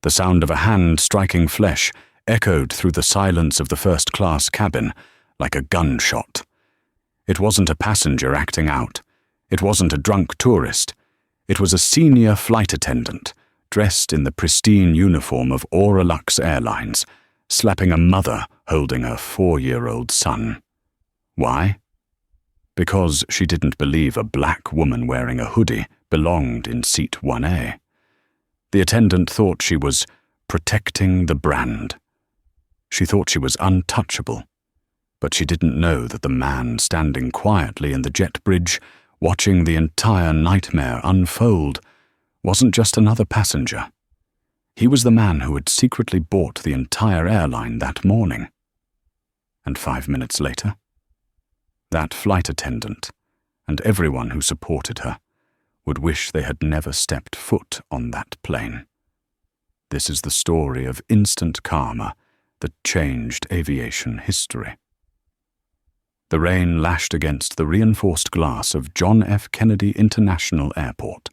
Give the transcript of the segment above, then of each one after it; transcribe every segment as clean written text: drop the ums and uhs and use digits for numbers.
The sound of a hand striking flesh echoed through the silence of the first-class cabin like a gunshot. It wasn't a passenger acting out. It wasn't a drunk tourist. It was a senior flight attendant, dressed in the pristine uniform of Auralux Airlines, slapping a mother holding her 4-year-old son. Why? Because she didn't believe a black woman wearing a hoodie belonged in seat 1A. The attendant thought she was protecting the brand. She thought she was untouchable, but she didn't know that the man standing quietly in the jet bridge, watching the entire nightmare unfold, wasn't just another passenger. He was the man who had secretly bought the entire airline that morning. And 5 minutes later, that flight attendant, and everyone who supported her, would wish they had never stepped foot on that plane. This is the story of instant karma that changed aviation history. The rain lashed against the reinforced glass of John F. Kennedy International Airport.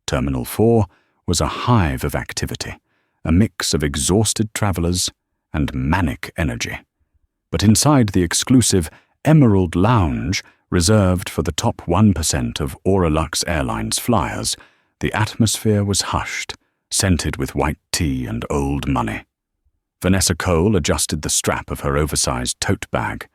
Terminal 4 was a hive of activity, a mix of exhausted travelers and manic energy. But inside the exclusive Emerald Lounge, reserved for the top 1% of Auralux Airlines flyers, the atmosphere was hushed, scented with white tea and old money. Vanessa Cole adjusted the strap of her oversized tote bag.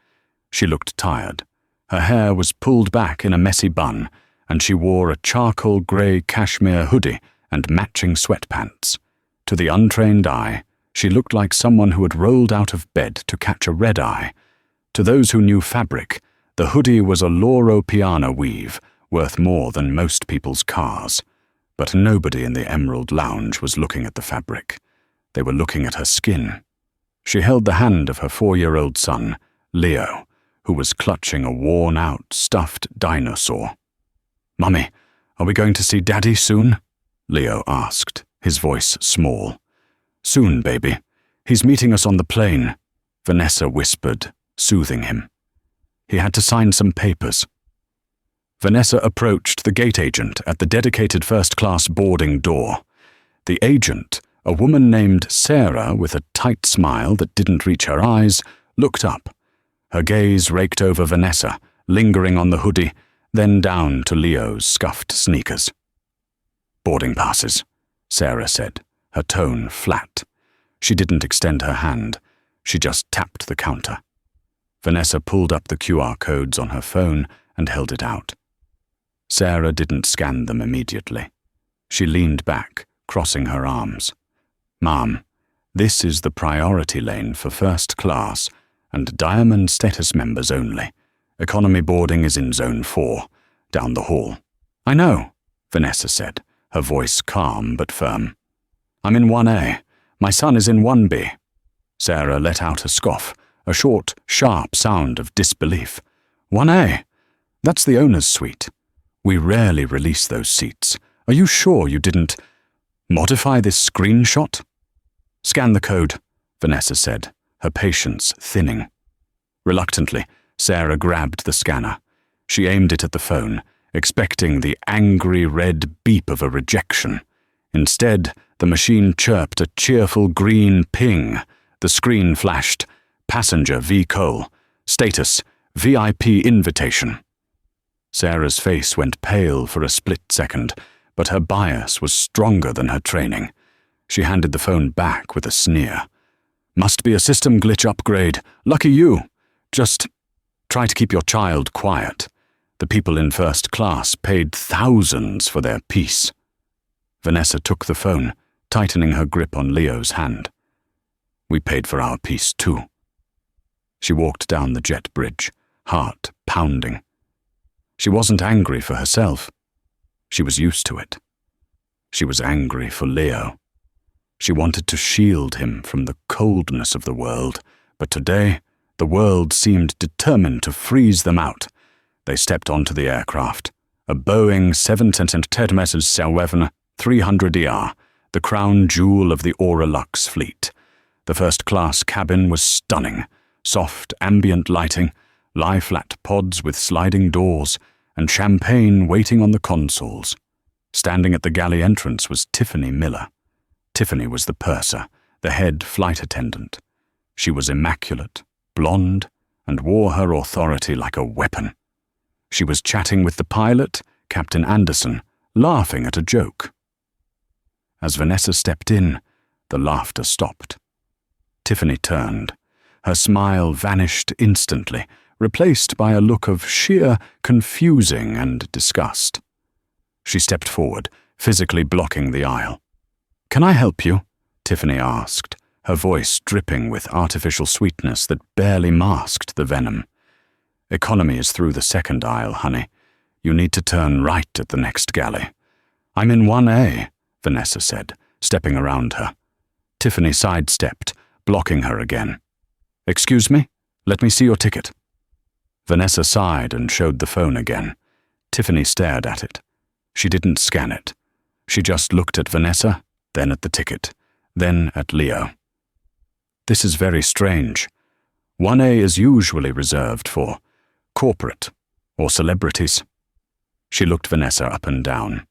She looked tired. Her hair was pulled back in a messy bun, and she wore a charcoal grey cashmere hoodie and matching sweatpants. To the untrained eye, she looked like someone who had rolled out of bed to catch a red-eye. To those who knew fabric, the hoodie was a Loro Piana weave, worth more than most people's cars. But nobody in the Emerald Lounge was looking at the fabric. They were looking at her skin. She held the hand of her 4-year-old son, Leo, who was clutching a worn-out, stuffed dinosaur. "Mummy, are we going to see Daddy soon?" Leo asked, his voice small. "Soon, baby. He's meeting us on the plane," Vanessa whispered, soothing him. He had to sign some papers. Vanessa approached the gate agent at the dedicated first-class boarding door. The agent, a woman named Sarah with a tight smile that didn't reach her eyes, looked up. Her gaze raked over Vanessa, lingering on the hoodie, then down to Leo's scuffed sneakers. "Boarding passes," Sarah said, her tone flat. She didn't extend her hand. She just tapped the counter. Vanessa pulled up the QR codes on her phone and held it out. Sarah didn't scan them immediately. She leaned back, crossing her arms. "Ma'am, this is the priority lane for first class and Diamond status members only. Economy boarding is in Zone 4, down the hall." "I know," Vanessa said, her voice calm but firm. "I'm in 1A. My son is in 1B. Sarah let out a scoff, a short, sharp sound of disbelief. 1A? That's the owner's suite. We rarely release those seats. Are you sure you didn't modify this screenshot?" "Scan the code," Vanessa said, her patience thinning. Reluctantly, Sarah grabbed the scanner. She aimed it at the phone, expecting the angry red beep of a rejection. Instead, the machine chirped a cheerful green ping. The screen flashed, "Passenger V. Cole. Status, VIP invitation." Sarah's face went pale for a split second, but her bias was stronger than her training. She handed the phone back with a sneer. "Must be a system glitch upgrade. Lucky you. Just try to keep your child quiet. The people in first class paid thousands for their peace." Vanessa took the phone, tightening her grip on Leo's hand. "We paid for our peace too." She walked down the jet bridge, heart pounding. She wasn't angry for herself. She was used to it. She was angry for Leo. She wanted to shield him from the coldness of the world, but today the world seemed determined to freeze them out. They stepped onto the aircraft, a Boeing 737 300ER, the crown jewel of the Auralux fleet. The first-class cabin was stunning, soft ambient lighting, lie-flat pods with sliding doors, and champagne waiting on the consoles. Standing at the galley entrance was Tiffany Miller. Tiffany was the purser, the head flight attendant. She was immaculate, blonde, and wore her authority like a weapon. She was chatting with the pilot, Captain Anderson, laughing at a joke. As Vanessa stepped in, the laughter stopped. Tiffany turned. Her smile vanished instantly, replaced by a look of sheer confusing and disgust. She stepped forward, physically blocking the aisle. "Can I help you?" Tiffany asked, her voice dripping with artificial sweetness that barely masked the venom. "Economy is through the second aisle, honey. You need to turn right at the next galley." "I'm in 1A, Vanessa said, stepping around her. Tiffany sidestepped, blocking her again. "Excuse me? Let me see your ticket." Vanessa sighed and showed the phone again. Tiffany stared at it. She didn't scan it. She just looked at Vanessa, then at the ticket, then at Leo. "This is very strange. 1A is usually reserved for corporate or celebrities." She looked Vanessa up and down.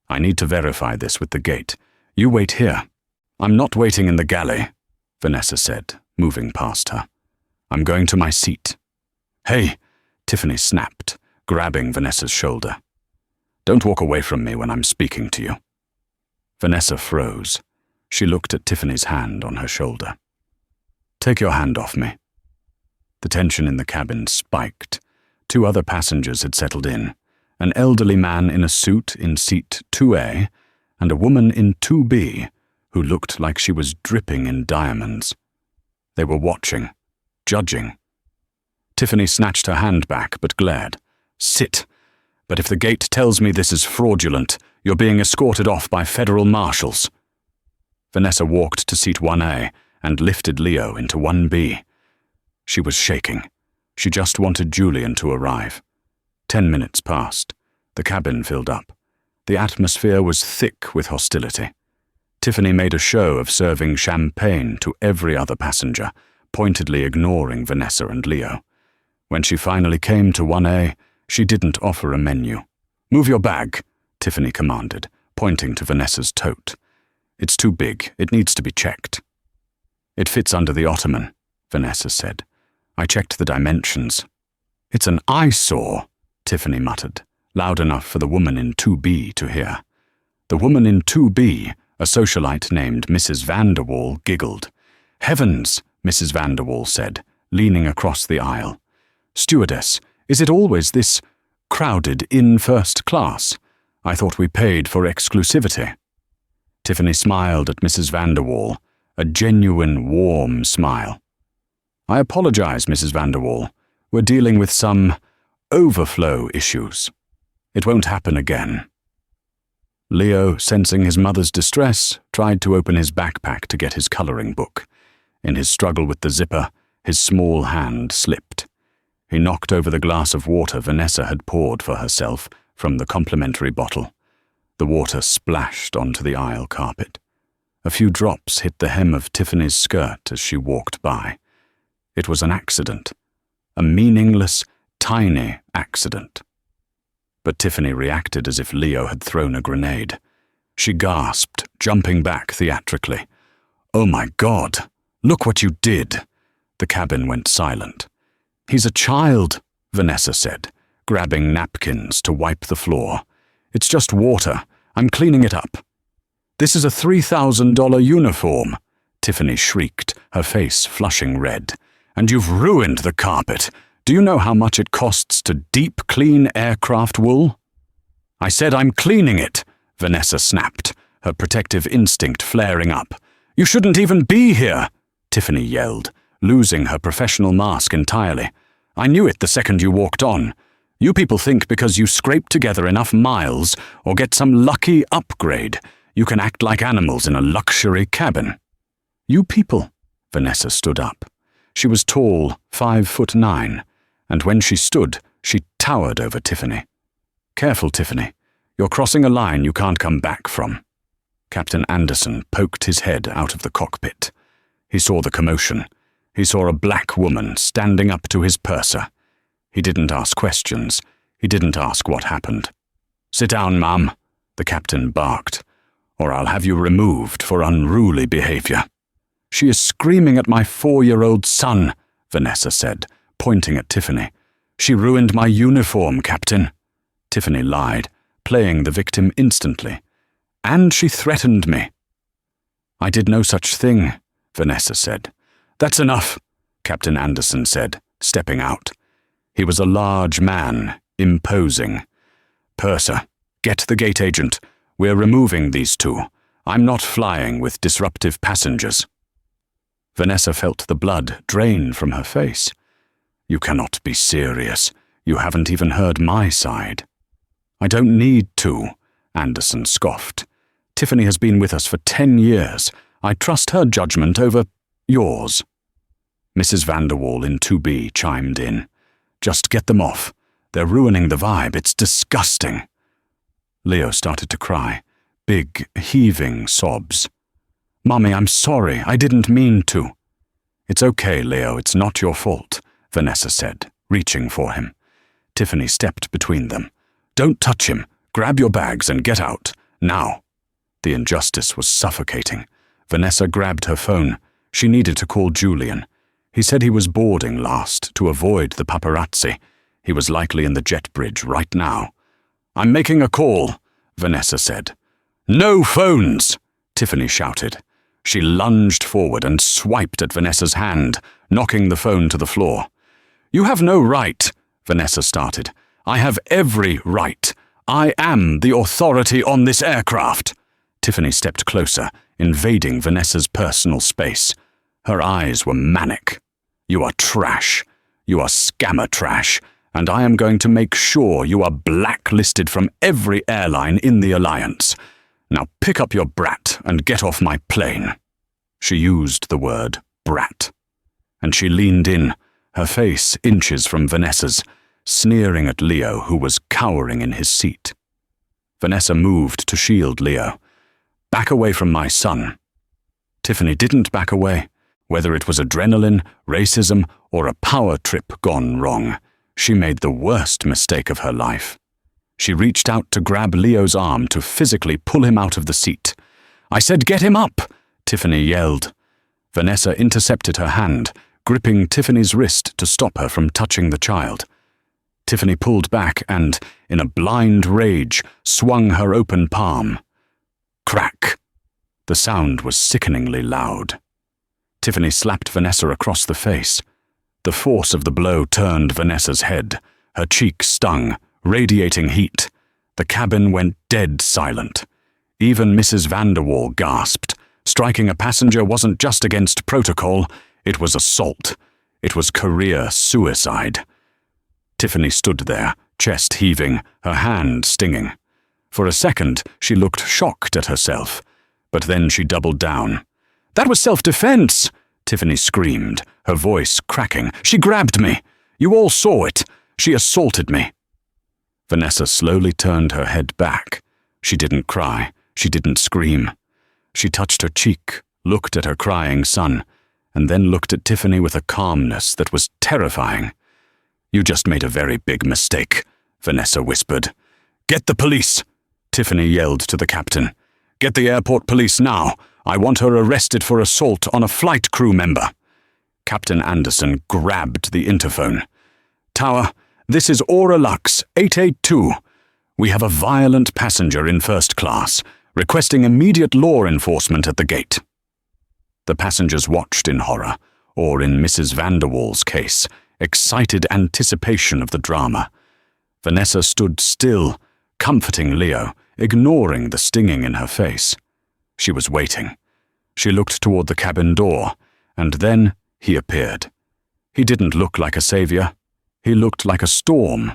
"I need to verify this with the gate. You wait here." "I'm not waiting in the galley," Vanessa said, moving past her. "I'm going to my seat." "Hey," Tiffany snapped, grabbing Vanessa's shoulder. "Don't walk away from me when I'm speaking to you." Vanessa froze. She looked at Tiffany's hand on her shoulder. "Take your hand off me." The tension in the cabin spiked. 2 other passengers had settled in, an elderly man in a suit in seat 2A and a woman in 2B who looked like she was dripping in diamonds. They were watching, judging. Tiffany snatched her hand back but glared. "Sit. But if the gate tells me this is fraudulent, you're being escorted off by federal marshals." Vanessa walked to seat 1A and lifted Leo into 1B. She was shaking. She just wanted Julian to arrive. 10 minutes passed. The cabin filled up. The atmosphere was thick with hostility. Tiffany made a show of serving champagne to every other passenger, pointedly ignoring Vanessa and Leo. When she finally came to 1A, she didn't offer a menu. "Move your bag," Tiffany commanded, pointing to Vanessa's tote. "It's too big. It needs to be checked." "It fits under the ottoman," Vanessa said. "I checked the dimensions." "It's an eyesore," Tiffany muttered, loud enough for the woman in 2B to hear. The woman in 2B, a socialite named Mrs. Vanderwall, giggled. "Heavens," Mrs. Vanderwall said, leaning across the aisle. "Stewardess, is it always this crowded in first class? I thought we paid for exclusivity." Tiffany smiled at Mrs. Vanderwall, a genuine warm smile. "I apologize, Mrs. Vanderwall. We're dealing with some overflow issues. It won't happen again." Leo, sensing his mother's distress, tried to open his backpack to get his coloring book. In his struggle with the zipper, his small hand slipped. He knocked over the glass of water Vanessa had poured for herself from the complimentary bottle. The water splashed onto the aisle carpet. A few drops hit the hem of Tiffany's skirt as she walked by. It was an accident. A meaningless, tiny accident. But Tiffany reacted as if Leo had thrown a grenade. She gasped, jumping back theatrically. "Oh my God, look what you did!" The cabin went silent. "He's a child," Vanessa said, grabbing napkins to wipe the floor. "It's just water. I'm cleaning it up." "This is a $3,000 uniform," Tiffany shrieked, her face flushing red. "And you've ruined the carpet. Do you know how much it costs to deep clean aircraft wool?" "I said I'm cleaning it," Vanessa snapped, her protective instinct flaring up. "You shouldn't even be here," Tiffany yelled, losing her professional mask entirely. "I knew it the second you walked on. You people think because you scrape together enough miles or get some lucky upgrade, you can act like animals in a luxury cabin." "You people," Vanessa stood up. She was tall, 5'9", and when she stood, she towered over Tiffany. "Careful, Tiffany. You're crossing a line you can't come back from." Captain Anderson poked his head out of the cockpit. He saw the commotion. He saw a black woman standing up to his purser. He didn't ask questions. He didn't ask what happened. "Sit down, ma'am," the captain barked. or I'll have you removed for unruly behavior." "She is screaming at my 4-year-old son," Vanessa said, pointing at Tiffany. "She ruined my uniform, Captain." Tiffany lied, playing the victim instantly. "And she threatened me." "I did no such thing," Vanessa said. "That's enough," Captain Anderson said, stepping out. He was a large man, imposing. "Purser, get the gate agent. We're removing these two. I'm not flying with disruptive passengers." Vanessa felt the blood drain from her face. "You cannot be serious. You haven't even heard my side." "I don't need to," Anderson scoffed. "Tiffany has been with us for 10 years. I trust her judgment over yours." Mrs. Vanderwall in 2B chimed in. "Just get them off. They're ruining the vibe. It's disgusting." Leo started to cry, big, heaving sobs. "Mommy, I'm sorry. I didn't mean to." "It's okay, Leo. It's not your fault," Vanessa said, reaching for him. Tiffany stepped between them. "Don't touch him. Grab your bags and get out. Now." The injustice was suffocating. Vanessa grabbed her phone. She needed to call Julian. He said he was boarding last to avoid the paparazzi. He was likely in the jet bridge right now. "I'm making a call," Vanessa said. "No phones!" Tiffany shouted. She lunged forward and swiped at Vanessa's hand, knocking the phone to the floor. "You have no right," Vanessa started. "I have every right. I am the authority on this aircraft." Tiffany stepped closer, invading Vanessa's personal space. Her eyes were manic. "You are trash. You are scammer trash, and I am going to make sure you are blacklisted from every airline in the Alliance. Now pick up your brat and get off my plane." She used the word brat. And she leaned in, her face inches from Vanessa's, sneering at Leo, who was cowering in his seat. Vanessa moved to shield Leo. "Back away from my son." Tiffany didn't back away. Whether it was adrenaline, racism, or a power trip gone wrong, she made the worst mistake of her life. She reached out to grab Leo's arm to physically pull him out of the seat. "I said get him up!" Tiffany yelled. Vanessa intercepted her hand, gripping Tiffany's wrist to stop her from touching the child. Tiffany pulled back and, in a blind rage, swung her open palm. Crack! The sound was sickeningly loud. Tiffany slapped Vanessa across the face. The force of the blow turned Vanessa's head. Her cheek stung, radiating heat. The cabin went dead silent. Even Mrs. Vanderwall gasped. Striking a passenger wasn't just against protocol, it was assault. It was career suicide. Tiffany stood there, chest heaving, her hand stinging. For a second, she looked shocked at herself, but then she doubled down. "That was self-defense!" Tiffany screamed, her voice cracking. "She grabbed me! You all saw it! She assaulted me!" Vanessa slowly turned her head back. She didn't cry. She didn't scream. She touched her cheek, looked at her crying son, and then looked at Tiffany with a calmness that was terrifying. "You just made a very big mistake," Vanessa whispered. "Get the police!" Tiffany yelled to the captain. "Get the airport police now! I want her arrested for assault on a flight crew member." Captain Anderson grabbed the interphone. "Tower, this is Aura Lux 882. We have a violent passenger in first class, requesting immediate law enforcement at the gate." The passengers watched in horror, or in Mrs. Vanderwall's case, excited anticipation of the drama. Vanessa stood still, comforting Leo, ignoring the stinging in her face. She was waiting. She looked toward the cabin door, and then he appeared. He didn't look like a savior. He looked like a storm.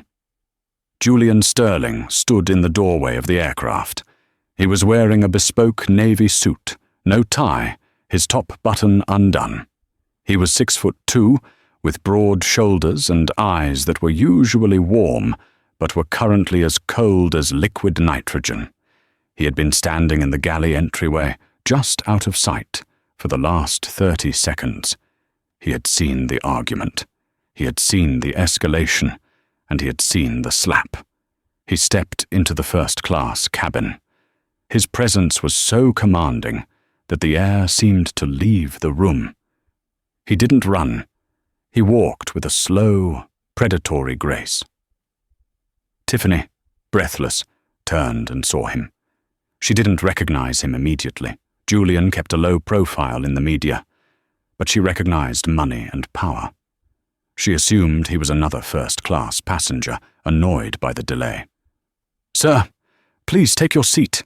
Julian Sterling stood in the doorway of the aircraft. He was wearing a bespoke navy suit, no tie, his top button undone. He was 6'2", with broad shoulders and eyes that were usually warm, but were currently as cold as liquid nitrogen. He had been standing in the galley entryway, just out of sight, for the last 30 seconds. He had seen the argument. He had seen the escalation, and he had seen the slap. He stepped into the first-class cabin. His presence was so commanding that the air seemed to leave the room. He didn't run. He walked with a slow, predatory grace. Tiffany, breathless, turned and saw him. She didn't recognize him immediately. Julian kept a low profile in the media, but she recognized money and power. She assumed he was another first-class passenger, annoyed by the delay. "Sir, please take your seat,"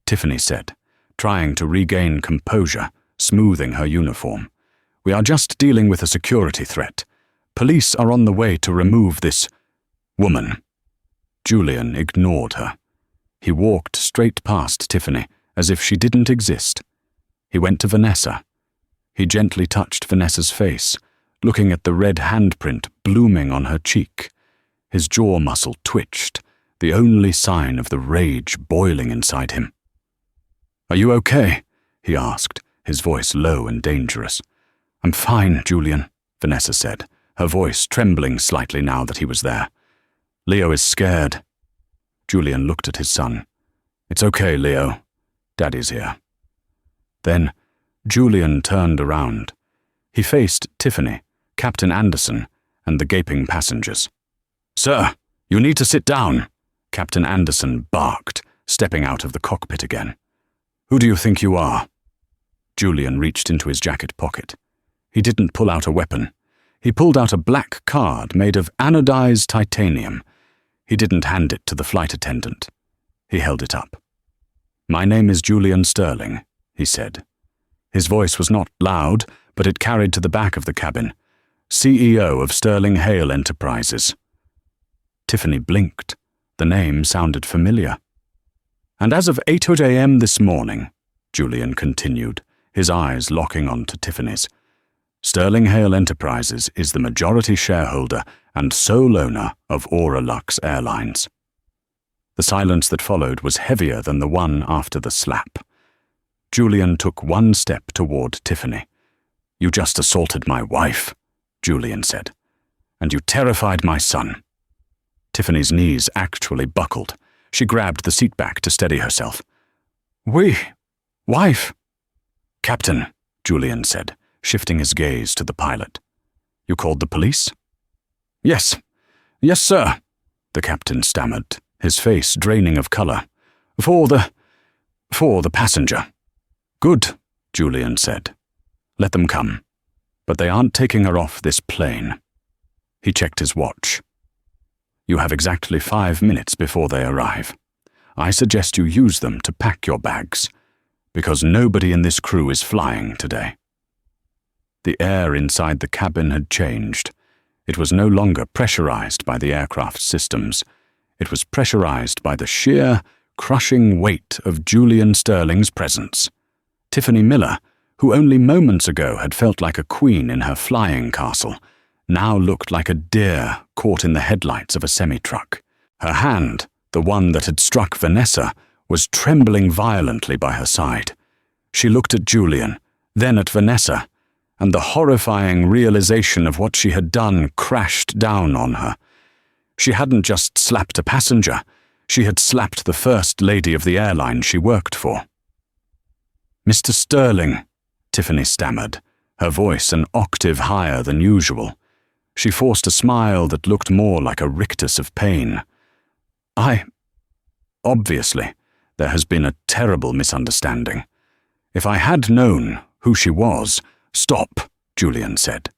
Tiffany said, trying to regain composure, smoothing her uniform. "We are just dealing with a security threat. Police are on the way to remove this woman." Julian ignored her. He walked straight past Tiffany, as if she didn't exist. He went to Vanessa. He gently touched Vanessa's face, looking at the red handprint blooming on her cheek. His jaw muscle twitched, the only sign of the rage boiling inside him. "Are you okay?" he asked, his voice low and dangerous. "I'm fine, Julian," Vanessa said, her voice trembling slightly now that he was there. "Leo is scared." Julian looked at his son. "It's okay, Leo. Daddy's here." Then Julian turned around. He faced Tiffany, Captain Anderson, and the gaping passengers. "Sir, you need to sit down," Captain Anderson barked, stepping out of the cockpit again. "Who do you think you are?" Julian reached into his jacket pocket. He didn't pull out a weapon. He pulled out a black card made of anodized titanium. He didn't hand it to the flight attendant. He held it up. "My name is Julian Sterling," he said. His voice was not loud, but it carried to the back of the cabin. "CEO of Sterling Hale Enterprises." Tiffany blinked. The name sounded familiar. "And as of 8 a.m. this morning," Julian continued, his eyes locking onto Tiffany's, "Sterling Hale Enterprises is the majority shareholder and sole owner of Auralux Airlines." The silence that followed was heavier than the one after the slap. Julian took one step toward Tiffany. "You just assaulted my wife," Julian said, "and you terrified my son." Tiffany's knees actually buckled. She grabbed the seat back to steady herself. Wife?" "Captain," Julian said, shifting his gaze to the pilot. "You called the police?" Yes, sir," the captain stammered, his face draining of color. For the passenger." "Good," Julian said. "Let them come. But they aren't taking her off this plane." He checked his watch. "You have exactly 5 minutes before they arrive. I suggest you use them to pack your bags, because nobody in this crew is flying today." The air inside the cabin had changed. It was no longer pressurized by the aircraft's systems. It was pressurized by the sheer, crushing weight of Julian Sterling's presence. Tiffany Miller, who only moments ago had felt like a queen in her flying castle, now looked like a deer caught in the headlights of a semi-truck. Her hand, the one that had struck Vanessa, was trembling violently by her side. She looked at Julian, then at Vanessa, and the horrifying realization of what she had done crashed down on her. She hadn't just slapped a passenger, she had slapped the first lady of the airline she worked for. "Mr. Sterling," Tiffany stammered, her voice an octave higher than usual. She forced a smile that looked more like a rictus of pain. Obviously, there has been a terrible misunderstanding. If I had known who she was—" "Stop," Julian said.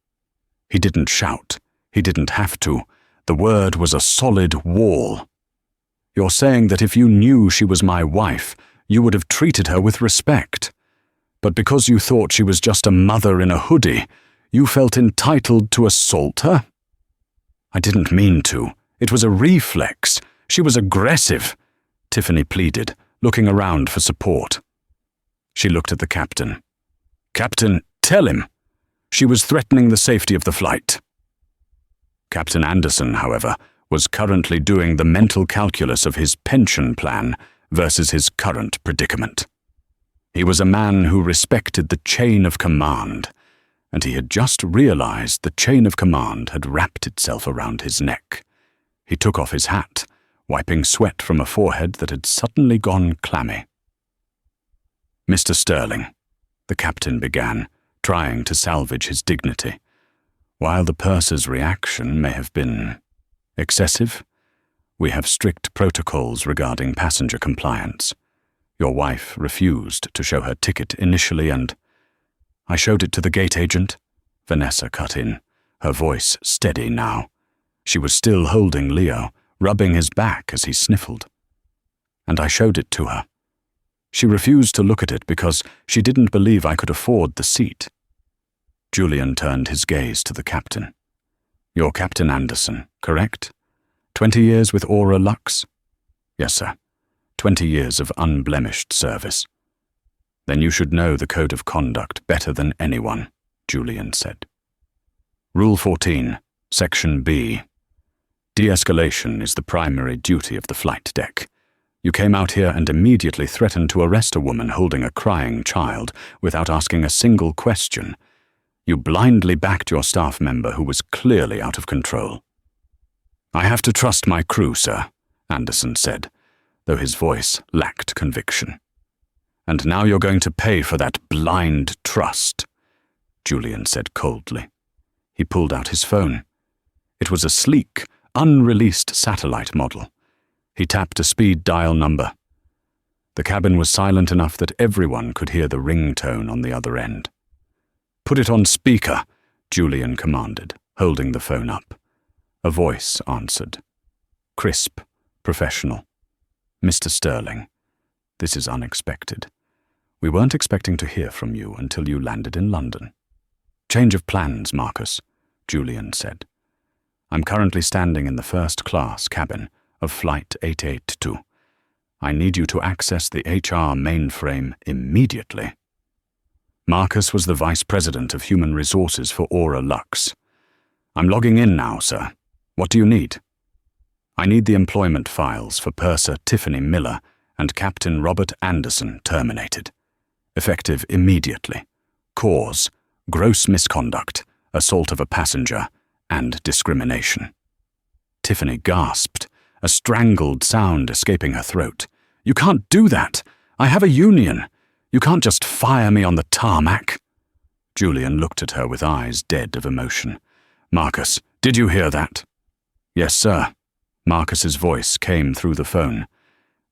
He didn't shout. He didn't have to. The word was a solid wall. "You're saying that if you knew she was my wife, you would have treated her with respect. But because you thought she was just a mother in a hoodie, you felt entitled to assault her?" "I didn't mean to. It was a reflex. She was aggressive," Tiffany pleaded, looking around for support. She looked at the captain. "Captain, tell him. She was threatening the safety of the flight." Captain Anderson, however, was currently doing the mental calculus of his pension plan versus his current predicament. He was a man who respected the chain of command, and he had just realized the chain of command had wrapped itself around his neck. He took off his hat, wiping sweat from a forehead that had suddenly gone clammy. Mr. Sterling, the captain began, trying to salvage his dignity. While the purser's reaction may have been excessive, we have strict protocols regarding passenger compliance. Your wife refused to show her ticket initially and— I showed it to the gate agent, Vanessa cut in, her voice steady now. She was still holding Leo, rubbing his back as he sniffled. And I showed it to her. She refused to look at it because she didn't believe I could afford the seat. Julian turned his gaze to the captain. You're Captain Anderson, correct? 20 years with Aura Lux? Yes, sir. 20 years of unblemished service. Then you should know the code of conduct better than anyone, Julian said. Rule 14, Section B. De-escalation is the primary duty of the flight deck. You came out here and immediately threatened to arrest a woman holding a crying child without asking a single question. You blindly backed your staff member who was clearly out of control. I have to trust my crew, sir, Anderson said, though his voice lacked conviction. And now you're going to pay for that blind trust, Julian said coldly. He pulled out his phone. It was a sleek, unreleased satellite model. He tapped a speed dial number. The cabin was silent enough that everyone could hear the ringtone on the other end. Put it on speaker, Julian commanded, holding the phone up. A voice answered. Crisp, professional. Mr. Sterling, this is unexpected. We weren't expecting to hear from you until you landed in London. Change of plans, Marcus, Julian said. I'm currently standing in the first-class cabin of Flight 882. I need you to access the HR mainframe immediately. Marcus was the Vice President of Human Resources for Aura Lux. I'm logging in now, sir. What do you need? I need the employment files for Purser Tiffany Miller and Captain Robert Anderson terminated. Effective immediately. Cause: gross misconduct, assault of a passenger, and discrimination. Tiffany gasped, a strangled sound escaping her throat. You can't do that. I have a union. You can't just fire me on the tarmac. Julian looked at her with eyes dead of emotion. Marcus, did you hear that? Yes, sir. Marcus's voice came through the phone.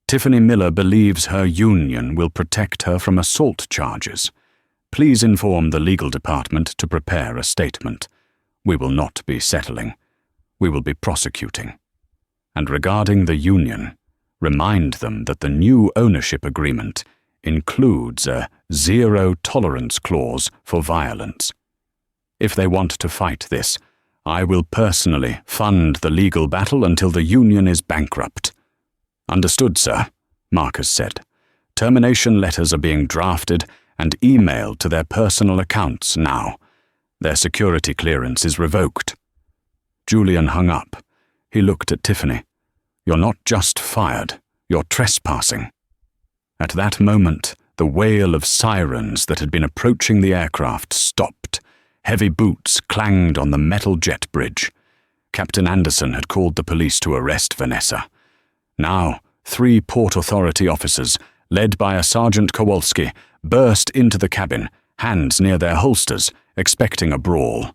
Tiffany Miller believes her union will protect her from assault charges. Please inform the legal department to prepare a statement. We will not be settling. We will be prosecuting. And regarding the union, remind them that the new ownership agreement includes a zero-tolerance clause for violence. If they want to fight this, I will personally fund the legal battle until the union is bankrupt. Understood, sir, Marcus said. Termination letters are being drafted and emailed to their personal accounts now. Their security clearance is revoked. Julian hung up. He looked at Tiffany. You're not just fired, you're trespassing. At that moment, the wail of sirens that had been approaching the aircraft stopped. Heavy boots clanged on the metal jet bridge. Captain Anderson had called the police to arrest Vanessa. Now, 3 Port Authority officers, led by a Sergeant Kowalski, burst into the cabin, hands near their holsters, expecting a brawl.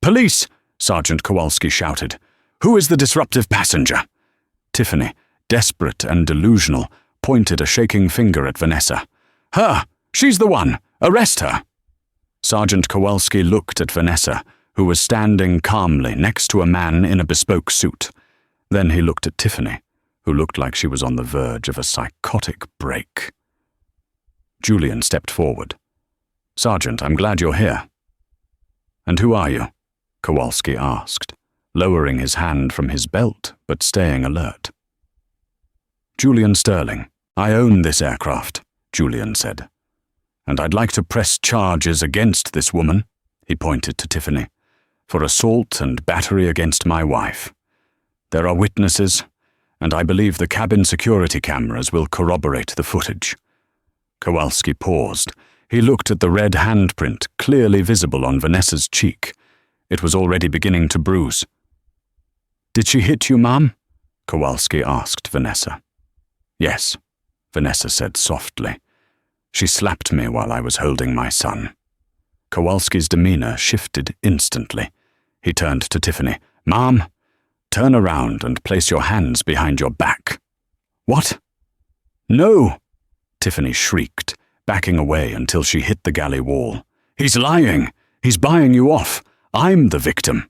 Police! Sergeant Kowalski shouted. Who is the disruptive passenger? Tiffany, desperate and delusional, pointed a shaking finger at Vanessa. Her! She's the one! Arrest her! Sergeant Kowalski looked at Vanessa, who was standing calmly next to a man in a bespoke suit. Then he looked at Tiffany, who looked like she was on the verge of a psychotic break. Julian stepped forward. Sergeant, I'm glad you're here. And who are you? Kowalski asked, lowering his hand from his belt but staying alert. Julian Sterling, I own this aircraft, Julian said. And I'd like to press charges against this woman, he pointed to Tiffany, for assault and battery against my wife. There are witnesses, and I believe the cabin security cameras will corroborate the footage. Kowalski paused. He looked at the red handprint clearly visible on Vanessa's cheek. It was already beginning to bruise. Did she hit you, Ma'am? Kowalski asked Vanessa. Yes, Vanessa said softly. She slapped me while I was holding my son." Kowalski's demeanor shifted instantly. He turned to Tiffany. "Mom, turn around and place your hands behind your back." "What?" "No!" Tiffany shrieked, backing away until she hit the galley wall. "He's lying! He's buying you off! I'm the victim!"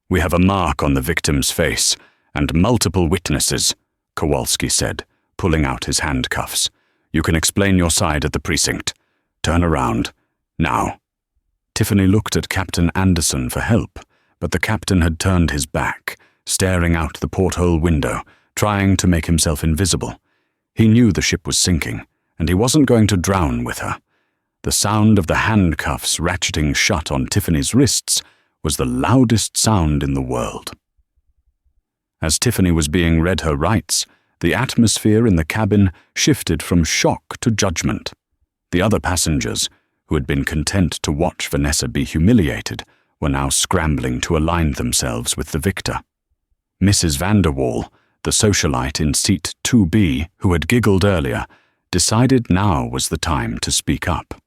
"We have a mark on the victim's face, and multiple witnesses," Kowalski said, pulling out his handcuffs. "You can explain your side at the precinct. Turn around. Now." Tiffany looked at Captain Anderson for help, but the captain had turned his back, staring out the porthole window, trying to make himself invisible. He knew the ship was sinking, and he wasn't going to drown with her. The sound of the handcuffs ratcheting shut on Tiffany's wrists was the loudest sound in the world. As Tiffany was being read her rights, the atmosphere in the cabin shifted from shock to judgment. The other passengers, who had been content to watch Vanessa be humiliated, were now scrambling to align themselves with the victor. Mrs. Vanderwall, the socialite in seat 2B who had giggled earlier, decided now was the time to speak up.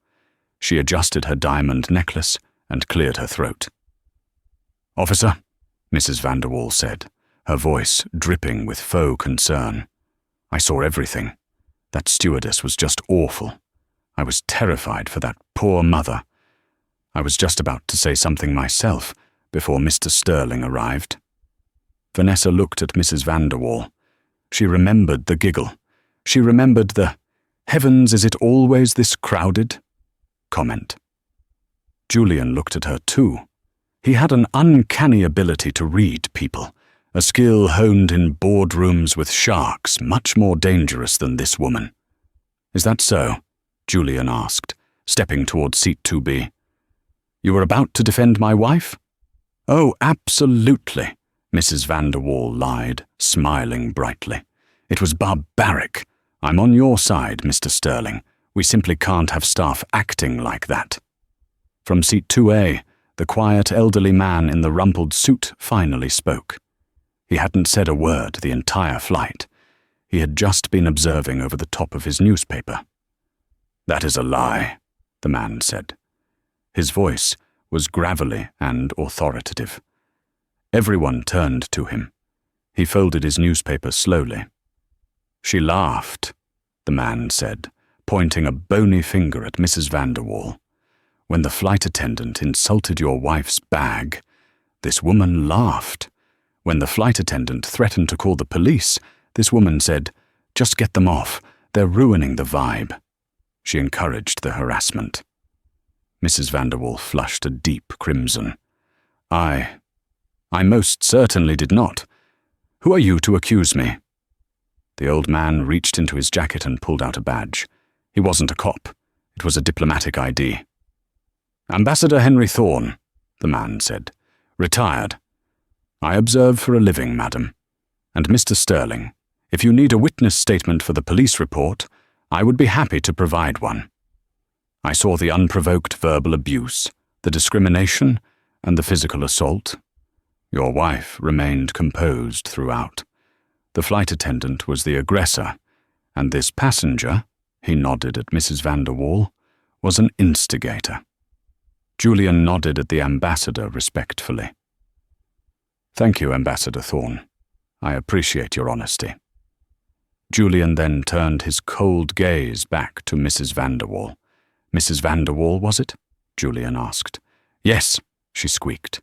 She adjusted her diamond necklace and cleared her throat. "Officer," Mrs. Vanderwall said, her voice dripping with faux concern. "I saw everything. That stewardess was just awful. I was terrified for that poor mother. I was just about to say something myself before Mr. Sterling arrived." Vanessa looked at Mrs. Vanderwall. She remembered the giggle. She remembered the "Heavens, is it always this crowded?" comment. Julian looked at her too. He had an uncanny ability to read people, a skill honed in boardrooms with sharks much more dangerous than this woman. "Is that so?" Julian asked, stepping toward seat 2B. "You were about to defend my wife?" "Oh, absolutely," Mrs. Vanderwall lied, smiling brightly. "It was barbaric. I'm on your side, Mr. Sterling. We simply can't have staff acting like that." From seat 2A, the quiet elderly man in the rumpled suit finally spoke. He hadn't said a word the entire flight. He had just been observing over the top of his newspaper. "That is a lie," the man said. His voice was gravelly and authoritative. Everyone turned to him. He folded his newspaper slowly. "She laughed," the man said, pointing a bony finger at Mrs. Vanderwall. "When the flight attendant insulted your wife's bag, this woman laughed. When the flight attendant threatened to call the police, this woman said, 'Just get them off. They're ruining the vibe.' She encouraged the harassment." Mrs. Vanderwall flushed a deep crimson. I most certainly did not. Who are you to accuse me?" The old man reached into his jacket and pulled out a badge. He wasn't a cop. It was a diplomatic ID. "Ambassador Henry Thorne," the man said. "Retired. I observe for a living, madam. And Mr. Sterling, if you need a witness statement for the police report, I would be happy to provide one. I saw the unprovoked verbal abuse, the discrimination, and the physical assault. Your wife remained composed throughout. The flight attendant was the aggressor, and this passenger," he nodded at Mrs. Vanderwall, "was an instigator." Julian nodded at the ambassador respectfully. "Thank you, Ambassador Thorne. I appreciate your honesty." Julian then turned his cold gaze back to Mrs. Vanderwall. "Mrs. Vanderwall, was it?" Julian asked. "Yes," she squeaked.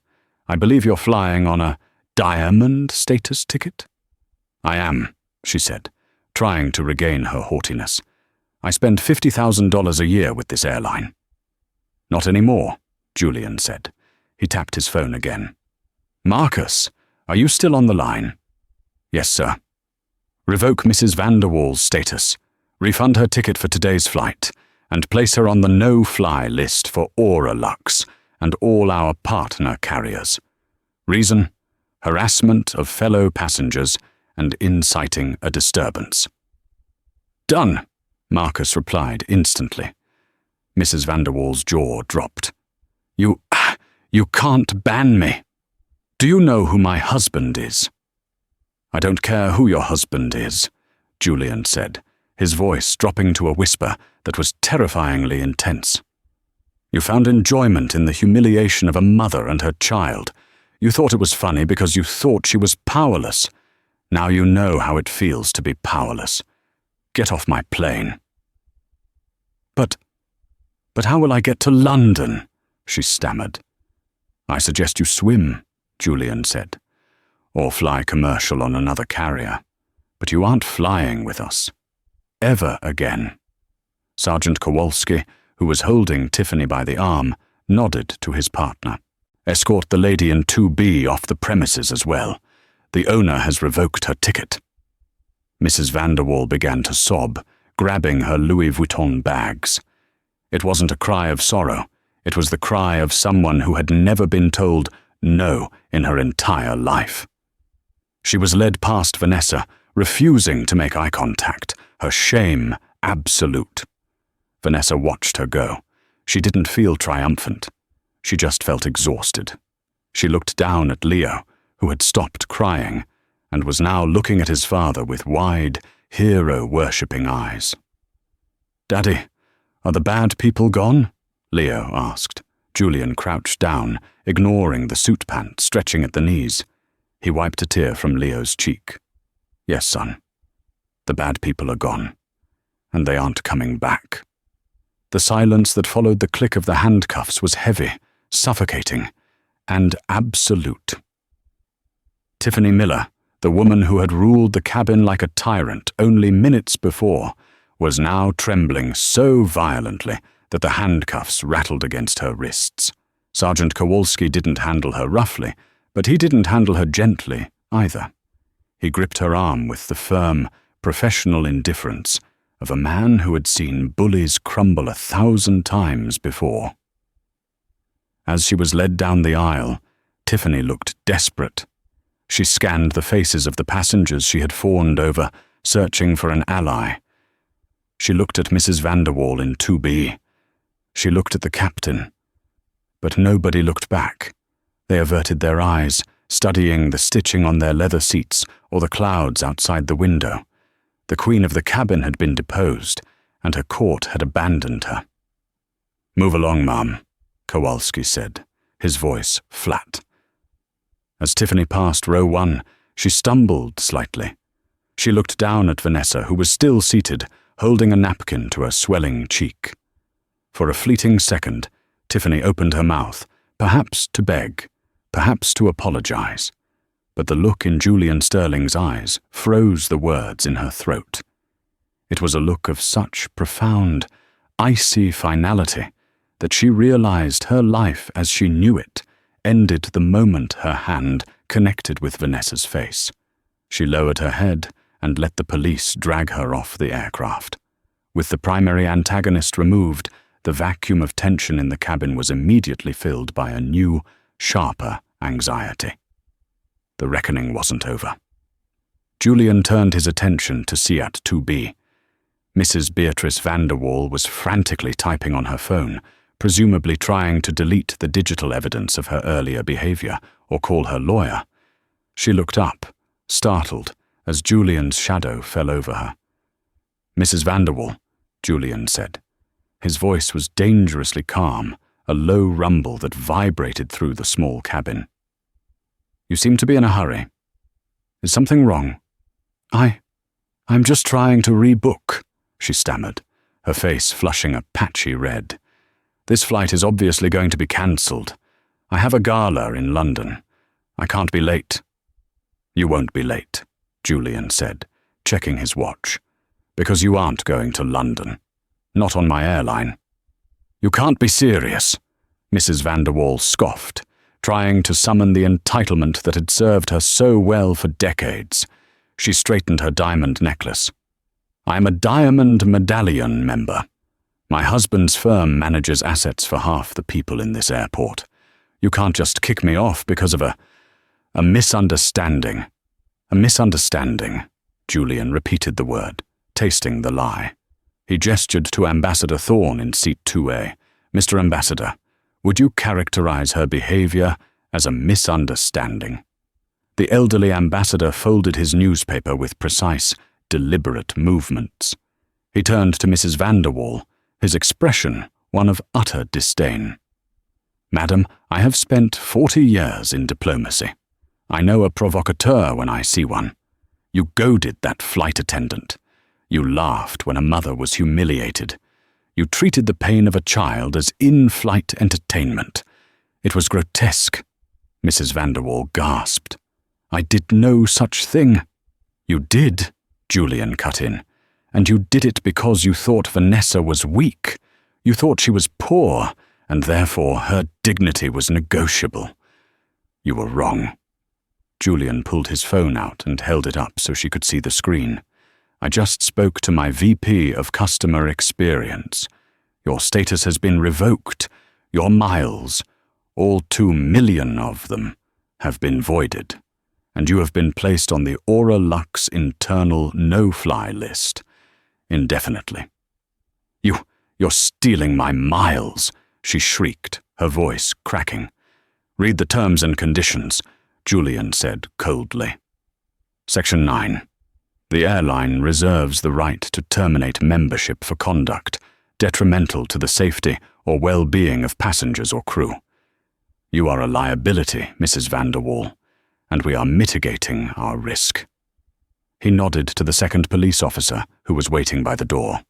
"I believe you're flying on a diamond status ticket?" "I am," she said, trying to regain her haughtiness. "I spend $50,000 a year with this airline." "Not anymore," Julian said. He tapped his phone again. "Marcus, are you still on the line?" "Yes, sir." "Revoke Mrs. Vanderwall's status, refund her ticket for today's flight, and place her on the no-fly list for Auralux and all our partner carriers. Reason: harassment of fellow passengers and inciting a disturbance." "Done," Marcus replied instantly. Mrs. Vanderwall's jaw dropped. You can't ban me. Do you know who my husband is?" "I don't care who your husband is," Julian said, his voice dropping to a whisper that was terrifyingly intense. "You found enjoyment in the humiliation of a mother and her child. You thought it was funny because you thought she was powerless. Now you know how it feels to be powerless. Get off my plane." But how will I get to London?" she stammered. "I suggest you swim," Julian said, "or fly commercial on another carrier. But you aren't flying with us. Ever again." Sergeant Kowalski, who was holding Tiffany by the arm, nodded to his partner. "Escort the lady in 2B off the premises as well. The owner has revoked her ticket." Mrs. Vanderwall began to sob, grabbing her Louis Vuitton bags. It wasn't a cry of sorrow. It was the cry of someone who had never been told no in her entire life. She was led past Vanessa, refusing to make eye contact, her shame absolute. Vanessa watched her go. She didn't feel triumphant. She just felt exhausted. She looked down at Leo, who had stopped crying, and was now looking at his father with wide, hero-worshipping eyes. "Daddy, are the bad people gone?" Leo asked. Julian crouched down, ignoring the suit pant stretching at the knees. He wiped a tear from Leo's cheek. "Yes, son. The bad people are gone, and they aren't coming back." The silence that followed the click of the handcuffs was heavy, suffocating, and absolute. Tiffany Miller, the woman who had ruled the cabin like a tyrant only minutes before, was now trembling so violently that the handcuffs rattled against her wrists. Sergeant Kowalski didn't handle her roughly, but he didn't handle her gently either. He gripped her arm with the firm, professional indifference of a man who had seen bullies crumble 1,000 times before. As she was led down the aisle, Tiffany looked desperate. She scanned the faces of the passengers she had fawned over, searching for an ally. She looked at Mrs. Vanderwall in 2B. She looked at the captain. But nobody looked back. They averted their eyes, studying the stitching on their leather seats or the clouds outside the window. The queen of the cabin had been deposed, and her court had abandoned her. "Move along, Mom," Kowalski said, his voice flat. As Tiffany passed row 1, she stumbled slightly. She looked down at Vanessa, who was still seated, holding a napkin to her swelling cheek. For a fleeting second, Tiffany opened her mouth, perhaps to beg, perhaps to apologize. But the look in Julian Sterling's eyes froze the words in her throat. It was a look of such profound, icy finality that she realized her life as she knew it ended the moment her hand connected with Vanessa's face. She lowered her head and let the police drag her off the aircraft. With the primary antagonist removed, the vacuum of tension in the cabin was immediately filled by a new, sharper anxiety. The reckoning wasn't over. Julian turned his attention to Seat 2B. Mrs. Beatrice Vanderwall was frantically typing on her phone, presumably trying to delete the digital evidence of her earlier behavior or call her lawyer. She looked up, startled, as Julian's shadow fell over her. "Mrs. Vanderwall," Julian said. His voice was dangerously calm, a low rumble that vibrated through the small cabin. "You seem to be in a hurry. Is something wrong?" I'm just trying to rebook," she stammered, her face flushing a patchy red. "This flight is obviously going to be cancelled. I have a gala in London. I can't be late." "You won't be late," Julian said, checking his watch, "because you aren't going to London. Not on my airline." "You can't be serious," Mrs. Vanderwall scoffed, trying to summon the entitlement that had served her so well for decades. She straightened her diamond necklace. "I'm a Diamond Medallion member. My husband's firm manages assets for half the people in this airport. You can't just kick me off because of a misunderstanding." "A misunderstanding," Julian repeated the word, tasting the lie. He gestured to Ambassador Thorne in seat 2A. "Mr. Ambassador, would you characterize her behavior as a misunderstanding?" The elderly ambassador folded his newspaper with precise, deliberate movements. He turned to Mrs. Vanderwall, his expression one of utter disdain. "Madam, I have spent 40 years in diplomacy. I know a provocateur when I see one. You goaded that flight attendant. You laughed when a mother was humiliated. You treated the pain of a child as in-flight entertainment. It was grotesque." Mrs. Vanderwall gasped. "I did no such thing." "You did," Julian cut in. "And you did it because you thought Vanessa was weak. You thought she was poor, and therefore her dignity was negotiable. You were wrong." Julian pulled his phone out and held it up so she could see the screen. "I just spoke to my VP of Customer Experience. Your status has been revoked. Your miles, all 2 million of them, have been voided, and you have been placed on the Aura Lux internal no-fly list, indefinitely." You're stealing my miles," she shrieked, her voice cracking. "Read the terms and conditions," Julian said coldly. Section 9. The airline reserves the right to terminate membership for conduct detrimental to the safety or well-being of passengers or crew. You are a liability, Mrs. Vanderwall, and we are mitigating our risk. He nodded to the second police officer who was waiting by the door.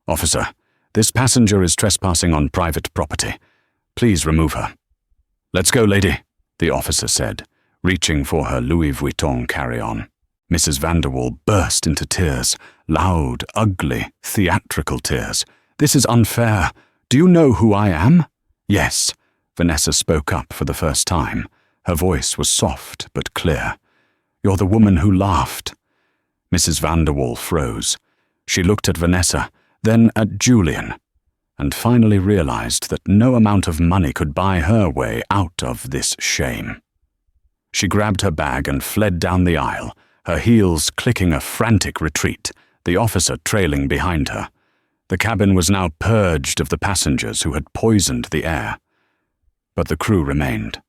"Officer, this passenger is trespassing on private property. Please remove her." "Let's go, lady," the officer said, reaching for her Louis Vuitton carry-on. Mrs. Vanderwall burst into tears, loud, ugly, theatrical tears. "This is unfair. Do you know who I am?" "Yes," Vanessa spoke up for the first time. Her voice was soft but clear. "You're the woman who laughed." Mrs. Vanderwall froze. She looked at Vanessa, then at Julian, and finally realized that no amount of money could buy her way out of this shame. She grabbed her bag and fled down the aisle, her heels clicking a frantic retreat, the officer trailing behind her. The cabin was now purged of the passengers who had poisoned the air. But the crew remained.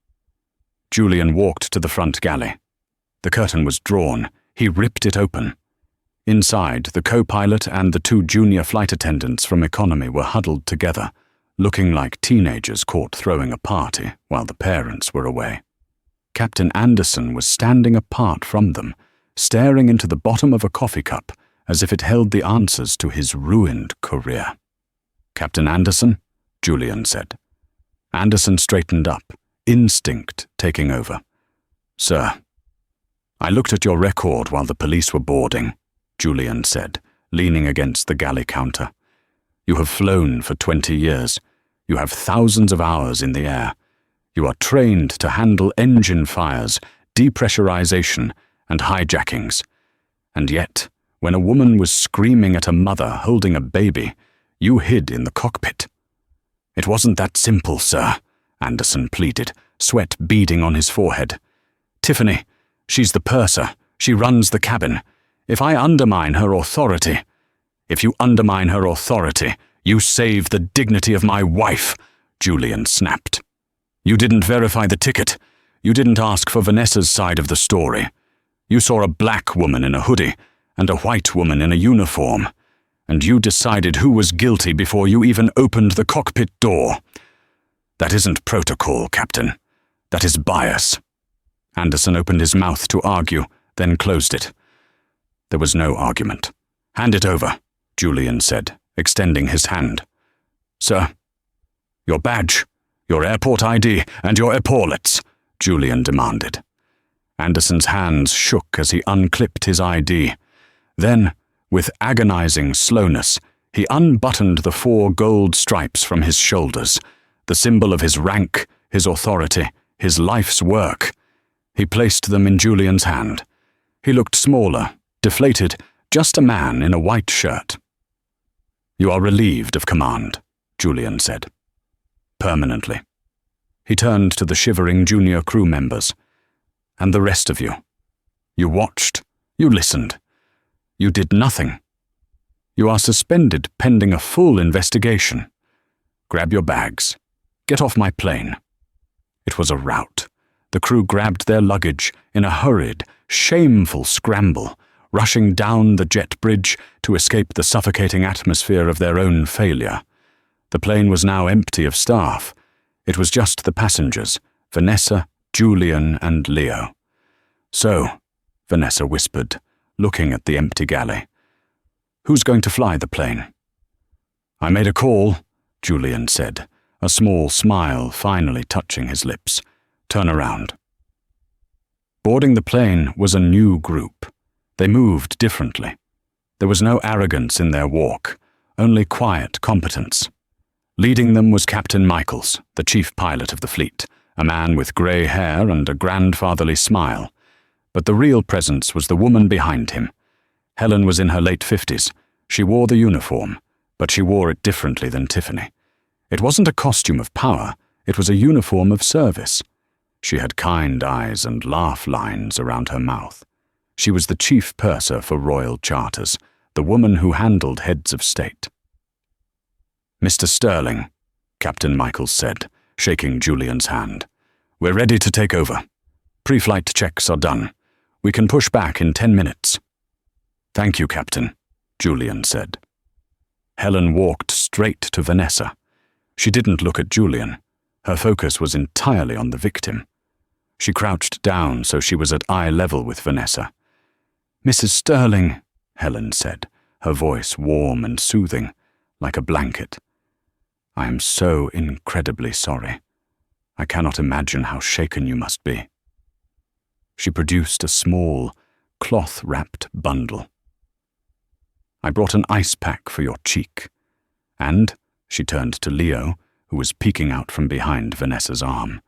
Julian walked to the front galley. The curtain was drawn. He ripped it open. Inside, the co-pilot and the 2 junior flight attendants from economy were huddled together, looking like teenagers caught throwing a party while the parents were away. Captain Anderson was standing apart from them, staring into the bottom of a coffee cup as if it held the answers to his ruined career. "Captain Anderson?" Julian said. Anderson straightened up, instinct taking over. "Sir, I looked at your record while the police were boarding," Julian said, leaning against the galley counter. "You have flown for 20 years. You have thousands of hours in the air. You are trained to handle engine fires, depressurization, and hijackings. And yet, when a woman was screaming at a mother holding a baby, you hid in the cockpit." "It wasn't that simple, sir," Anderson pleaded, sweat beading on his forehead. "Tiffany, she's the purser. She runs the cabin. If I undermine her authority..." "If you undermine her authority, you save the dignity of my wife," Julian snapped. "You didn't verify the ticket. You didn't ask for Vanessa's side of the story. You saw a black woman in a hoodie and a white woman in a uniform, and you decided who was guilty before you even opened the cockpit door. That isn't protocol, Captain. That is bias." Anderson opened his mouth to argue, then closed it. There was no argument. "Hand it over," Julian said, extending his hand. "Sir." "Your badge, your airport ID, and your epaulets," Julian demanded. Anderson's hands shook as he unclipped his ID. Then, with agonizing slowness, he unbuttoned the 4 gold stripes from his shoulders, the symbol of his rank, his authority, his life's work. He placed them in Julian's hand. He looked smaller, deflated, just a man in a white shirt. "You are relieved of command," Julian said. "Permanently." He turned to the shivering junior crew members. "And the rest of you. You watched. You listened. You did nothing. You are suspended pending a full investigation. Grab your bags. Get off my plane." It was a rout. The crew grabbed their luggage in a hurried, shameful scramble, rushing down the jet bridge to escape the suffocating atmosphere of their own failure. The plane was now empty of staff. It was just the passengers, Vanessa, Julian, and Leo. "So," Vanessa whispered, looking at the empty galley, "who's going to fly the plane?" "I made a call," Julian said, a small smile finally touching his lips. "Turn around." Boarding the plane was a new group. They moved differently. There was no arrogance in their walk, only quiet competence. Leading them was Captain Michaels, the chief pilot of the fleet, a man with grey hair and a grandfatherly smile. But the real presence was the woman behind him. Helen was in her late 50s. She wore the uniform, but she wore it differently than Tiffany. It wasn't a costume of power, it was a uniform of service. She had kind eyes and laugh lines around her mouth. She was the chief purser for Royal Charters, the woman who handled heads of state. "Mr. Sterling," Captain Michaels said, shaking Julian's hand, "we're ready to take over. Pre-flight checks are done. We can push back in 10 minutes. "Thank you, Captain," Julian said. Helen walked straight to Vanessa. She didn't look at Julian. Her focus was entirely on the victim. She crouched down so she was at eye level with Vanessa. "Mrs. Sterling," Helen said, her voice warm and soothing, like a blanket. "I am so incredibly sorry. I cannot imagine how shaken you must be." She produced a small, cloth-wrapped bundle. "I brought an ice pack for your cheek. And," she turned to Leo, who was peeking out from behind Vanessa's arm,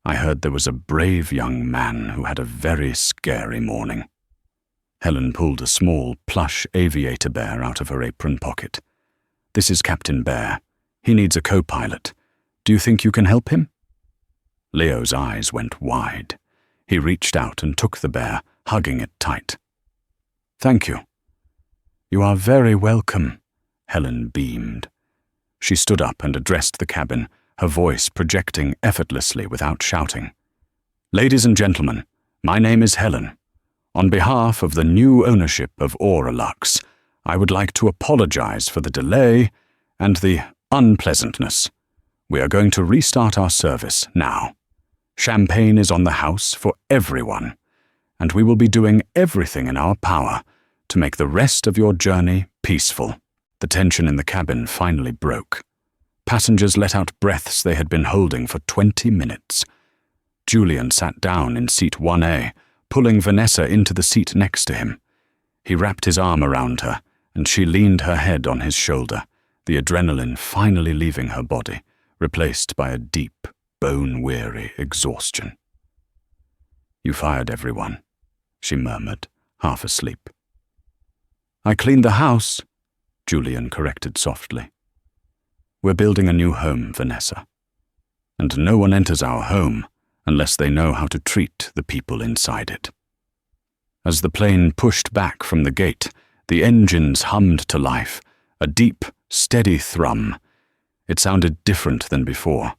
"I heard there was a brave young man who had a very scary morning." Helen pulled a small, plush aviator bear out of her apron pocket. "This is Captain Bear. He needs a co-pilot. Do you think you can help him?" Leo's eyes went wide. He reached out and took the bear, hugging it tight. "Thank you." "You are very welcome," Helen beamed. She stood up and addressed the cabin, her voice projecting effortlessly without shouting. "Ladies and gentlemen, my name is Helen. On behalf of the new ownership of Auralux, I would like to apologize for the delay and the unpleasantness. We are going to restart our service now. Champagne is on the house for everyone, and we will be doing everything in our power to make the rest of your journey peaceful." The tension in the cabin finally broke. Passengers let out breaths they had been holding for 20 minutes. Julian sat down in seat 1A, pulling Vanessa into the seat next to him. He wrapped his arm around her, and she leaned her head on his shoulder, the adrenaline finally leaving her body, replaced by a deep, bone-weary exhaustion. "You fired everyone," she murmured, half asleep. "I cleaned the house," Julian corrected softly. "We're building a new home, Vanessa. And no one enters our home unless they know how to treat the people inside it." As the plane pushed back from the gate, the engines hummed to life, a deep, steady thrum. It sounded different than before.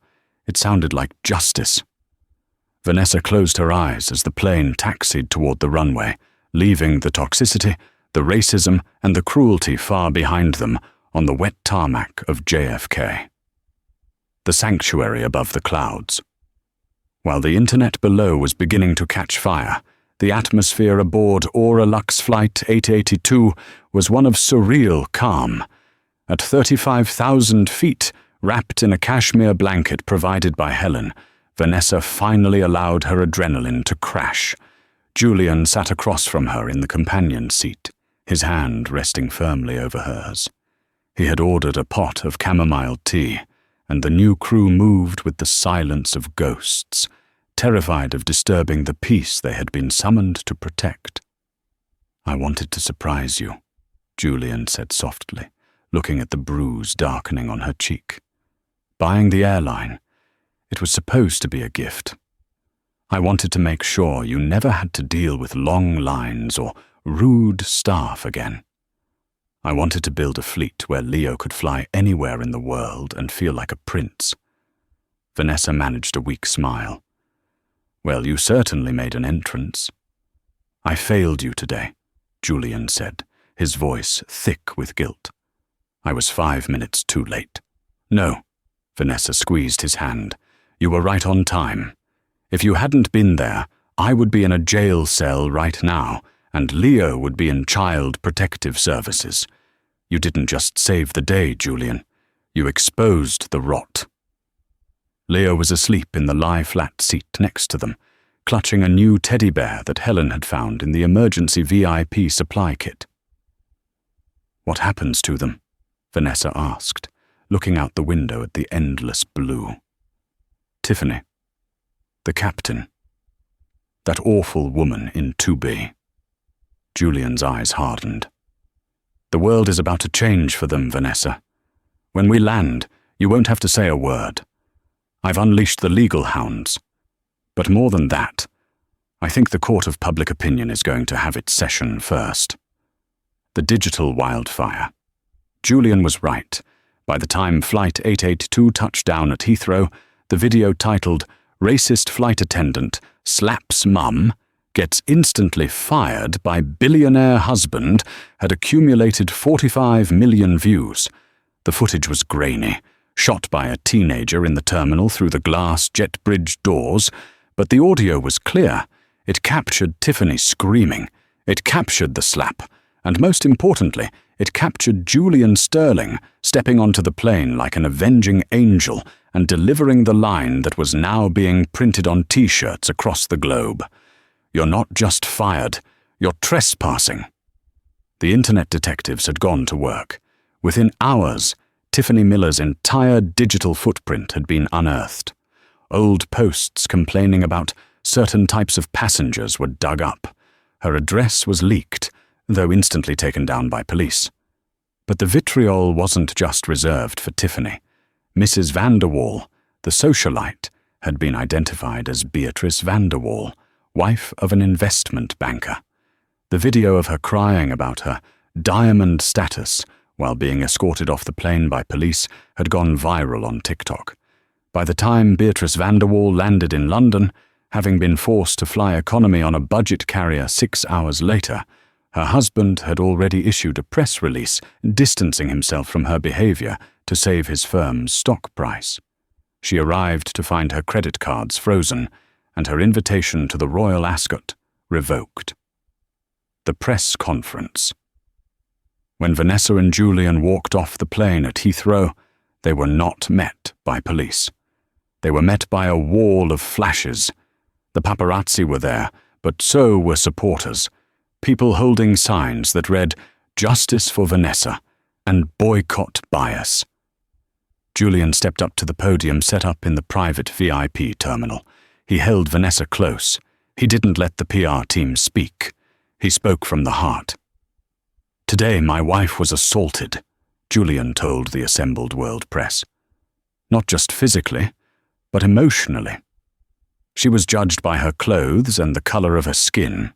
It sounded like justice. Vanessa closed her eyes as the plane taxied toward the runway, leaving the toxicity, the racism, and the cruelty far behind them on the wet tarmac of JFK. The sanctuary above the clouds. While the internet below was beginning to catch fire, the atmosphere aboard Auralux Flight 882 was one of surreal calm. At 35,000 feet, wrapped in a cashmere blanket provided by Helen, Vanessa finally allowed her adrenaline to crash. Julian sat across from her in the companion seat, his hand resting firmly over hers. He had ordered a pot of chamomile tea, and the new crew moved with the silence of ghosts, terrified of disturbing the peace they had been summoned to protect. "I wanted to surprise you," Julian said softly, looking at the bruise darkening on her cheek. "Buying the airline, it was supposed to be a gift. I wanted to make sure you never had to deal with long lines or rude staff again. I wanted to build a fleet where Leo could fly anywhere in the world and feel like a prince." Vanessa managed a weak smile. "Well, you certainly made an entrance. I failed you today, Julian said, his voice thick with guilt. I was 5 minutes too late. No, Vanessa squeezed his hand. You were right on time. If you hadn't been there, I would be in a jail cell right now, and Leo would be in Child Protective Services. You didn't just save the day, Julian. You exposed the rot. Leo was asleep in the lie-flat seat next to them, clutching a new teddy bear that Helen had found in the emergency VIP supply kit. What happens to them? Vanessa asked, looking out the window at the endless blue. Tiffany. The captain. That awful woman in 2B. Julian's eyes hardened. The world is about to change for them, Vanessa. When we land, you won't have to say a word. I've unleashed the legal hounds. But more than that, I think the court of public opinion is going to have its session first. The digital wildfire. Julian was right. By the time Flight 882 touched down at Heathrow, the video titled "Racist Flight Attendant Slaps Mum, Gets Instantly Fired by Billionaire Husband" had accumulated 45 million views. The footage was grainy, shot by a teenager in the terminal through the glass jet bridge doors, but the audio was clear. It captured Tiffany screaming. It captured the slap. And most importantly, it captured Julian Sterling stepping onto the plane like an avenging angel and delivering the line that was now being printed on T-shirts across the globe. You're not just fired, you're trespassing. The internet detectives had gone to work. Within hours, Tiffany Miller's entire digital footprint had been unearthed. Old posts complaining about certain types of passengers were dug up. Her address was leaked, though instantly taken down by police. But the vitriol wasn't just reserved for Tiffany. Mrs. Vanderwall, the socialite, had been identified as Beatrice Vanderwall, wife of an investment banker. The video of her crying about her diamond status while being escorted off the plane by police had gone viral on TikTok. By the time Beatrice Vanderwall landed in London, having been forced to fly economy on a budget carrier 6 hours later, her husband had already issued a press release distancing himself from her behavior to save his firm's stock price. She arrived to find her credit cards frozen and her invitation to the Royal Ascot revoked. The press conference. When Vanessa and Julian walked off the plane at Heathrow, they were not met by police. They were met by a wall of flashes. The paparazzi were there, but so were supporters, people holding signs that read, "Justice for Vanessa" and "Boycott Bias." Julian stepped up to the podium set up in the private VIP terminal. He held Vanessa close. He didn't let the PR team speak. He spoke from the heart. "Today my wife was assaulted," Julian told the assembled world press. "Not just physically, but emotionally. She was judged by her clothes and the color of her skin.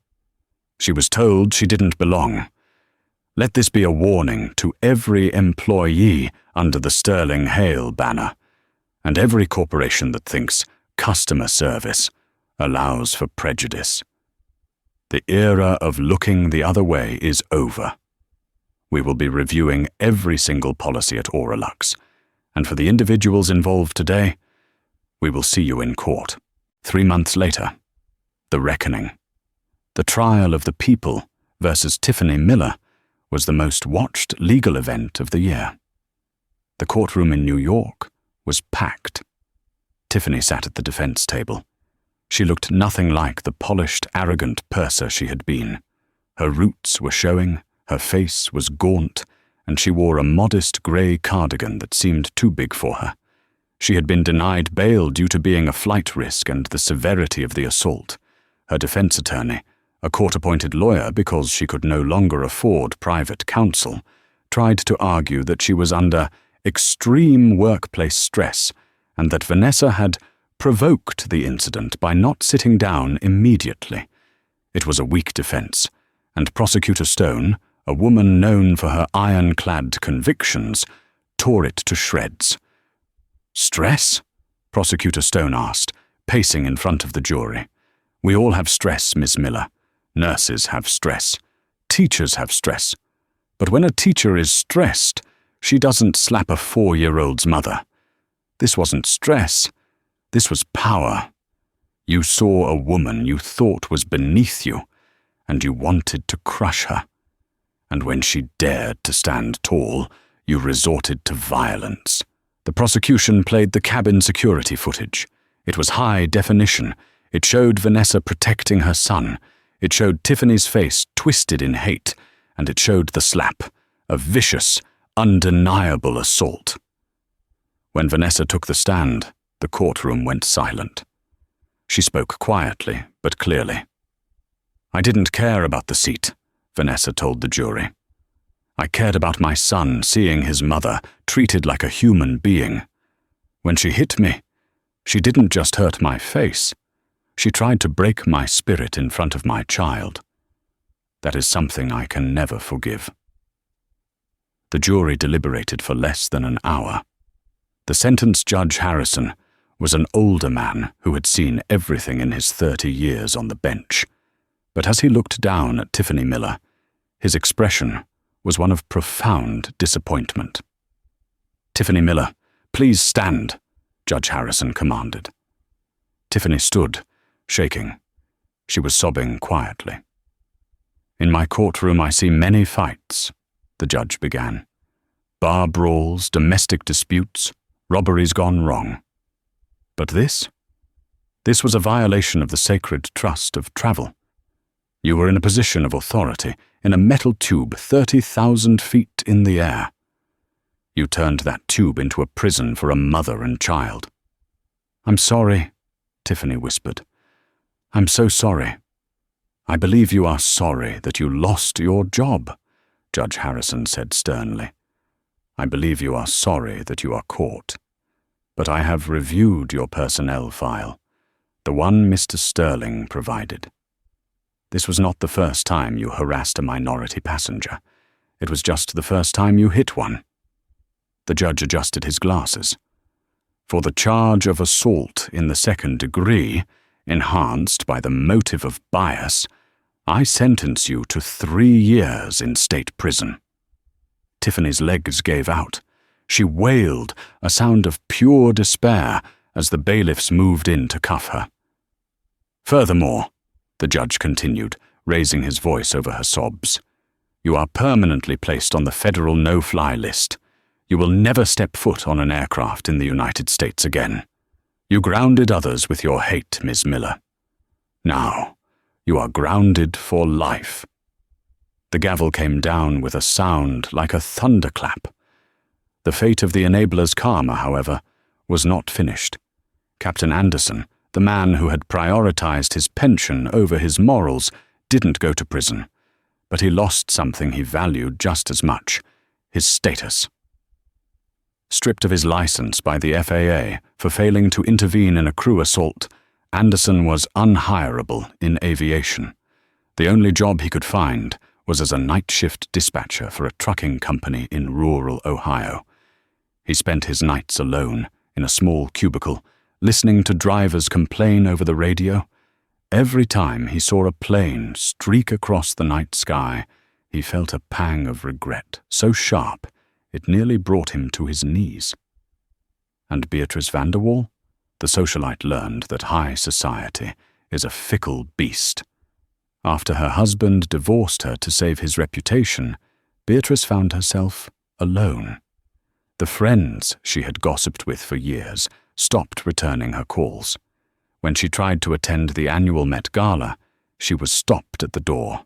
She was told she didn't belong. Let this be a warning to every employee under the Sterling Hale banner, and every corporation that thinks customer service allows for prejudice. The era of looking the other way is over. We will be reviewing every single policy at Auralux, and for the individuals involved today, we will see you in court. 3 months later, the reckoning. The trial of the people versus Tiffany Miller was the most watched legal event of the year. The courtroom in New York was packed. Tiffany sat at the defense table. She looked nothing like the polished, arrogant purser she had been. Her roots were showing, her face was gaunt, and she wore a modest grey cardigan that seemed too big for her. She had been denied bail due to being a flight risk and the severity of the assault. Her defense attorney, a court-appointed lawyer because she could no longer afford private counsel, tried to argue that she was under extreme workplace stress and that Vanessa had provoked the incident by not sitting down immediately. It was a weak defense, and Prosecutor Stone, a woman known for her ironclad convictions, tore it to shreds. "Stress?" Prosecutor Stone asked, pacing in front of the jury. "We all have stress, Miss Miller. Nurses have stress. Teachers have stress. But when a teacher is stressed, she doesn't slap a 4-year-old's mother. This wasn't stress. This was power. You saw a woman you thought was beneath you, and you wanted to crush her. And when she dared to stand tall, you resorted to violence. The prosecution played the cabin security footage. It was high definition. It showed Vanessa protecting her son. It showed Tiffany's face twisted in hate, and it showed the slap, a vicious, undeniable assault. When Vanessa took the stand, the courtroom went silent. She spoke quietly, but clearly. "I didn't care about the seat," Vanessa told the jury. "I cared about my son seeing his mother treated like a human being. When she hit me, she didn't just hurt my face. She tried to break my spirit in front of my child. That is something I can never forgive." The jury deliberated for less than an hour. The sentence, Judge Harrison, was an older man who had seen everything in his 30 years on the bench. But as he looked down at Tiffany Miller, his expression was one of profound disappointment. "Tiffany Miller, please stand," Judge Harrison commanded. Tiffany stood, shaking. She was sobbing quietly. "In my courtroom I see many fights," the judge began. "Bar brawls, domestic disputes, robberies gone wrong. But this was a violation of the sacred trust of travel. You were in a position of authority, in a metal tube 30,000 feet in the air. You turned that tube into a prison for a mother and child." "I'm sorry," Tiffany whispered. "I'm so sorry." "I believe you are sorry that you lost your job," Judge Harrison said sternly. "I believe you are sorry that you are caught. But I have reviewed your personnel file, the one Mr. Sterling provided. This was not the first time you harassed a minority passenger. It was just the first time you hit one." The judge adjusted his glasses. "For the charge of assault in the second degree, enhanced by the motive of bias, I sentence you to 3 years in state prison." Tiffany's legs gave out. She wailed, a sound of pure despair, as the bailiffs moved in to cuff her. "Furthermore," the judge continued, raising his voice over her sobs, "you are permanently placed on the federal no-fly list. You will never step foot on an aircraft in the United States again. You grounded others with your hate, Ms. Miller. Now, you are grounded for life." The gavel came down with a sound like a thunderclap. The fate of the enabler's karma, however, was not finished. Captain Anderson, the man who had prioritized his pension over his morals, didn't go to prison, but he lost something he valued just as much, his status. Stripped of his license by the FAA for failing to intervene in a crew assault, Anderson was unhireable in aviation. The only job he could find was as a night shift dispatcher for a trucking company in rural Ohio. He spent his nights alone, in a small cubicle, listening to drivers complain over the radio. Every time he saw a plane streak across the night sky, he felt a pang of regret, so sharp it nearly brought him to his knees. And Beatrice Vanderwall? The socialite learned that high society is a fickle beast. After her husband divorced her to save his reputation, Beatrice found herself alone. The friends she had gossiped with for years stopped returning her calls. When she tried to attend the annual Met Gala, she was stopped at the door,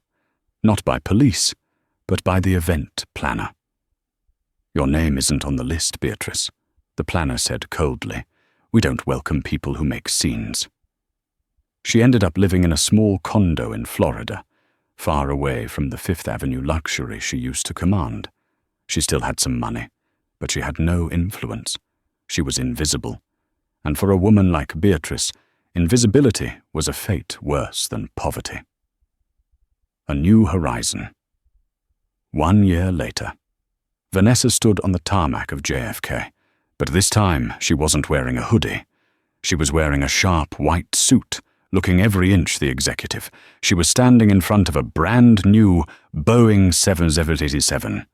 not by police, but by the event planner. "Your name isn't on the list, Beatrice," the planner said coldly. "We don't welcome people who make scenes." She ended up living in a small condo in Florida, far away from the Fifth Avenue luxury she used to command. She still had some money, but she had no influence. She was invisible. And for a woman like Beatrice, invisibility was a fate worse than poverty. A new horizon. 1 year later. Vanessa stood on the tarmac of JFK, but this time she wasn't wearing a hoodie. She was wearing a sharp white suit, looking every inch the executive. She was standing in front of a brand-new Boeing 787.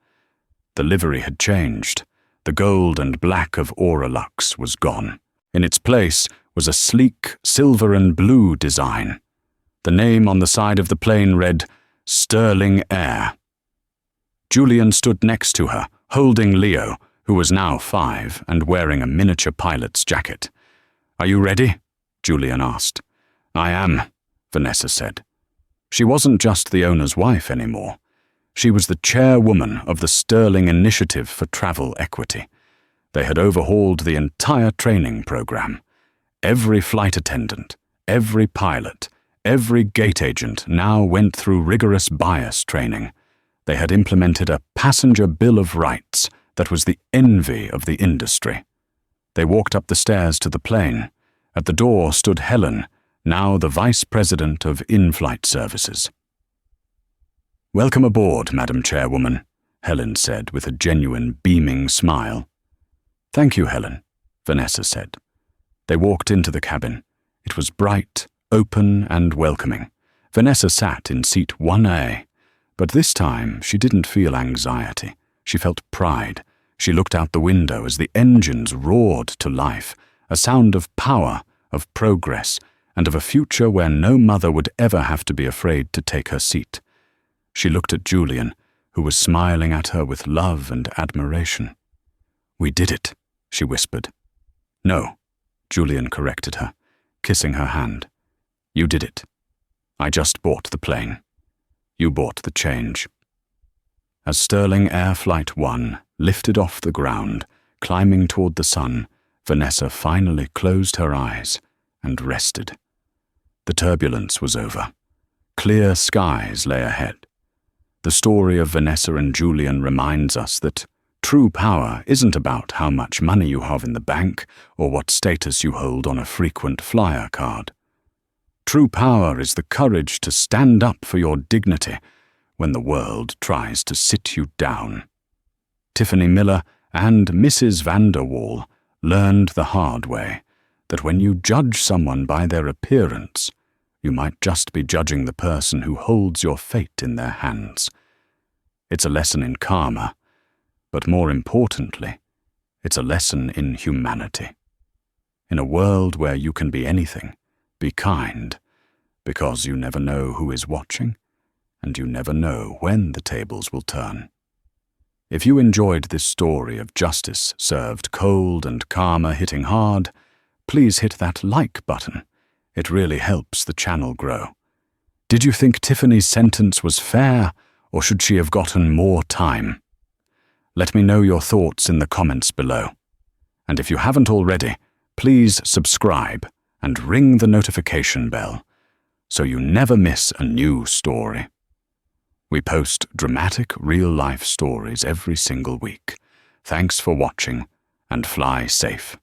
The livery had changed. The gold and black of Auralux was gone. In its place was a sleek silver and blue design. The name on the side of the plane read, Sterling Air. Julian stood next to her, holding Leo, who was now 5 and wearing a miniature pilot's jacket. "Are you ready?" Julian asked. "I am," Vanessa said. She wasn't just the owner's wife anymore. She was the chairwoman of the Sterling Initiative for Travel Equity. They had overhauled the entire training program. Every flight attendant, every pilot, every gate agent now went through rigorous bias training. They had implemented a passenger bill of rights that was the envy of the industry. They walked up the stairs to the plane. At the door stood Helen, now the Vice President of In-Flight Services. "Welcome aboard, Madam Chairwoman," Helen said with a genuine beaming smile. "Thank you, Helen," Vanessa said. They walked into the cabin. It was bright, open, and welcoming. Vanessa sat in seat 1A. But this time, she didn't feel anxiety. She felt pride. She looked out the window as the engines roared to life, a sound of power, of progress, and of a future where no mother would ever have to be afraid to take her seat. She looked at Julian, who was smiling at her with love and admiration. "We did it," she whispered. "No," Julian corrected her, kissing her hand. "You did it. I just bought the plane. You bought the change." As Sterling Air Flight 1 lifted off the ground, climbing toward the sun, Vanessa finally closed her eyes and rested. The turbulence was over. Clear skies lay ahead. The story of Vanessa and Julian reminds us that true power isn't about how much money you have in the bank or what status you hold on a frequent flyer card. True power is the courage to stand up for your dignity when the world tries to sit you down. Tiffany Miller and Mrs. van der Waal learned the hard way that when you judge someone by their appearance, you might just be judging the person who holds your fate in their hands. It's a lesson in karma, but more importantly, it's a lesson in humanity. In a world where you can be anything, be kind, because you never know who is watching, and you never know when the tables will turn. If you enjoyed this story of justice served cold and karma hitting hard, please hit that like button. It really helps the channel grow. Did you think Tiffany's sentence was fair, or should she have gotten more time? Let me know your thoughts in the comments below. And if you haven't already, please subscribe and ring the notification bell so you never miss a new story. We post dramatic real-life stories every single week. Thanks for watching, and fly safe.